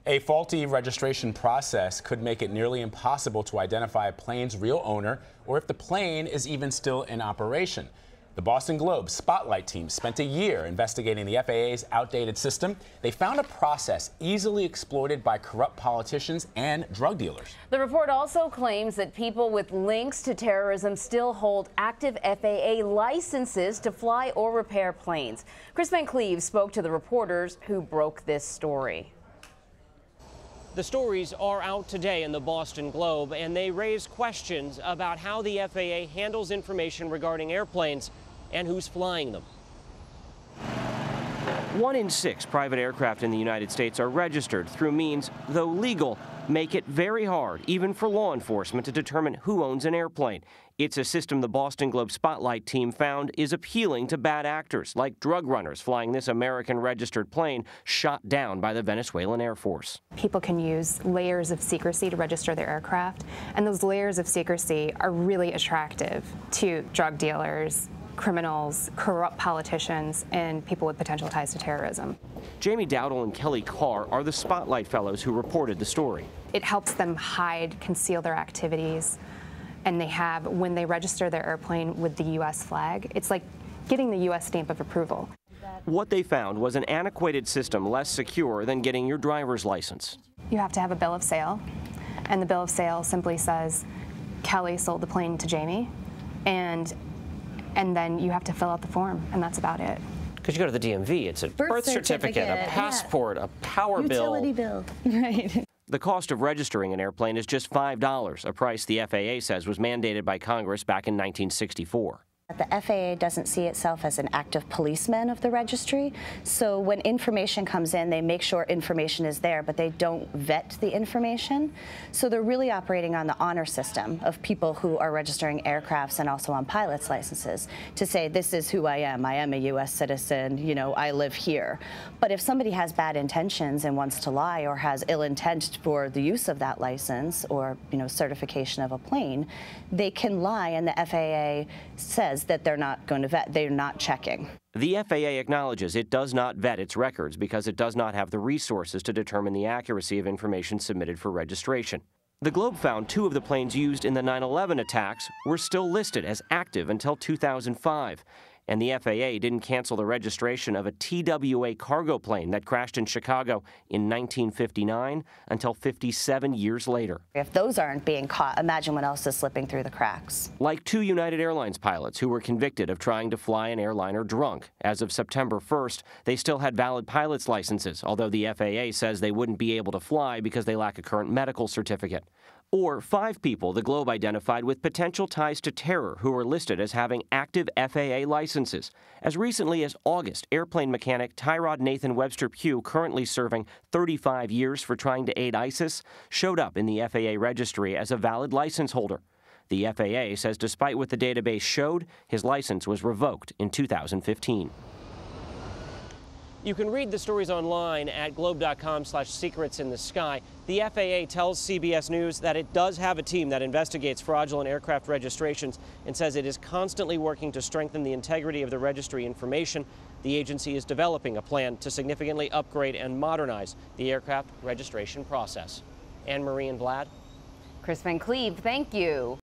A faulty registration process could make it nearly impossible to identify a plane's real owner or if the plane is even still in operation. The Boston Globe Spotlight team spent a year investigating the FAA's outdated system. They found a process easily exploited by corrupt politicians and drug dealers. The report also claims that people with links to terrorism still hold active FAA licenses to fly or repair planes. Kris Van Cleave spoke to the reporters who broke this story. The stories are out today in the Boston Globe, and they raise questions about how the FAA handles information regarding airplanes and who's flying them. 1 in 6 private aircraft in the United States are registered through means, though legal, make it very hard, even for law enforcement, to determine who owns an airplane. It's a system the Boston Globe Spotlight team found is appealing to bad actors, like drug runners flying this American-registered plane shot down by the Venezuelan Air Force. People can use layers of secrecy to register their aircraft, and those layers of secrecy are really attractive to drug dealers, criminals, corrupt politicians, and people with potential ties to terrorism. Jamie Dowdle and Kelly Carr are the Spotlight fellows who reported the story. It helps them hide, conceal their activities, and they have, when they register their airplane with the U.S. flag, it's like getting the U.S. stamp of approval. What they found was an antiquated system less secure than getting your driver's license. You have to have a bill of sale, and the bill of sale simply says, Kelly sold the plane to Jamie, and then you have to fill out the form, and that's about it. Because you go to the DMV, it's a birth certificate, a passport, a power bill. Utility bill. Right. The cost of registering an airplane is just $5, a price the FAA says was mandated by Congress back in 1964. The FAA doesn't see itself as an active policeman of the registry, so when information comes in, they make sure information is there, but they don't vet the information. So they're really operating on the honor system of people who are registering aircrafts and also on pilots' licenses to say, this is who I am a U.S. citizen, you know, I live here. But if somebody has bad intentions and wants to lie or has ill intent for the use of that license or, you know, certification of a plane, they can lie, and the FAA says that they're not going to vet, they're not checking. The FAA acknowledges it does not vet its records because it does not have the resources to determine the accuracy of information submitted for registration. The Globe found 2 of the planes used in the 9/11 attacks were still listed as active until 2005. And the FAA didn't cancel the registration of a TWA cargo plane that crashed in Chicago in 1959 until 57 years later. If those aren't being caught, imagine what else is slipping through the cracks. Like 2 United Airlines pilots who were convicted of trying to fly an airliner drunk. As of September 1st, they still had valid pilot's licenses, although the FAA says they wouldn't be able to fly because they lack a current medical certificate. Or 5 people the Globe identified with potential ties to terror who were listed as having active FAA licenses. As recently as August, airplane mechanic Tyrod Nathan Webster Pugh, currently serving 35 years for trying to aid ISIS, showed up in the FAA registry as a valid license holder. The FAA says despite what the database showed, his license was revoked in 2015. You can read the stories online at globe.com/secretsinthesky. The FAA tells CBS News that it does have a team that investigates fraudulent aircraft registrations and says it is constantly working to strengthen the integrity of the registry information. The agency is developing a plan to significantly upgrade and modernize the aircraft registration process. Anne Marie and Vlad. Kris Van Cleave, thank you.